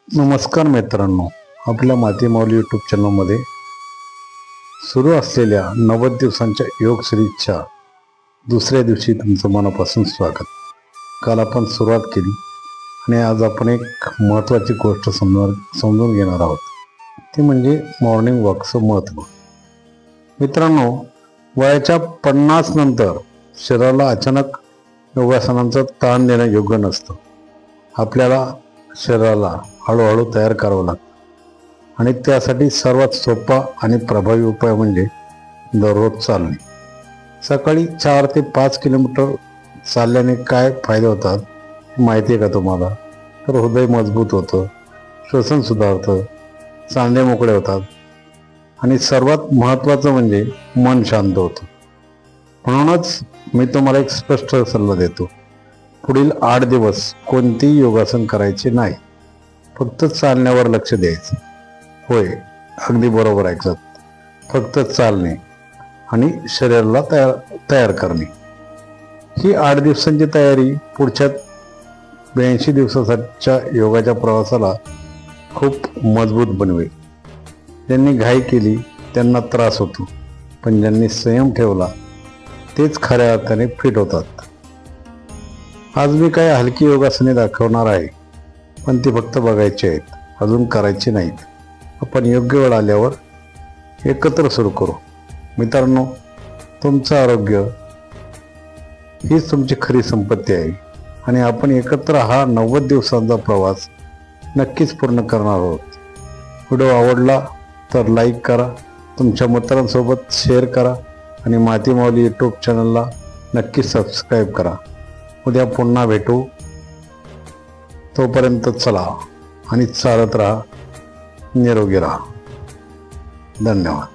नमस्कार मित्रांनो, आपल्या माती माऊली यूट्यूब चॅनलमध्ये सुरू असलेल्या 90 दिवसांच्या योग सिरीजच्या दुसऱ्या दिवशी तुमचं मनापासून स्वागत. काल आपण सुरुवात केली आणि आज आपण एक महत्त्वाची गोष्ट समजून घेणार आहोत, ती म्हणजे मॉर्निंग वॉकचं महत्त्व. मित्रांनो, वयाच्या 50 नंतर शरीराला अचानक योगासनांचा ताण देणं योग्य नसतं. आपल्याला शरीराला हळूहळू तयार करावं लागतं आणि त्यासाठी सर्वात सोपा आणि प्रभावी उपाय म्हणजे दररोज चालणे. सकाळी 4 ते 5 किलोमीटर चालल्याने काय फायदे होतात माहिती आहे का तुम्हाला? तर हृदय मजबूत होतं, श्वसन सुधारतं, सांधे मोकळे होतात आणि सर्वात महत्त्वाचं म्हणजे मन शांत होतं. म्हणूनच मी तुम्हाला एक स्पष्ट सल्ला देतो. पुढील 8 दिवस कोणतेही योगासन करायचे नाही, फक्त चालण्यावर लक्ष द्यायचं. होय, अगदी बरोबर ऐकलं. फक्त चालणे आणि शरीराला तयार करणे. ही 8 दिवसांची तयारी पुढच्या 82 दिवसाच्या योगाच्या प्रवासाला खूप मजबूत बनवेल. ज्यांनी घाई केली त्यांना त्रास होतो, पण ज्यांनी संयम ठेवला तेच खऱ्या अर्थाने फिट होतात. आज मी काही हलकी योगासने दाखवणार आहे, पण ती फक्त बघायची आहेत, अजून करायची नाहीत. आपण योग्य वेळ आल्यावर एकत्र सुरू करू. मित्रांनो, तुमचं आरोग्य हीच तुमची खरी संपत्ती आहे आणि आपण एकत्र हा 90 दिवसांचा प्रवास नक्कीच पूर्ण करणार आहोत. व्हिडिओ आवडला तर लाईक करा, तुमच्या मित्रांसोबत शेअर करा आणि माती माऊली यूट्यूब चॅनलला नक्की सबस्क्राईब करा. उद्या पुन्हा भेटू. तोपर्यंत चला आणि चालत राहा, निरोगी राहा. धन्यवाद.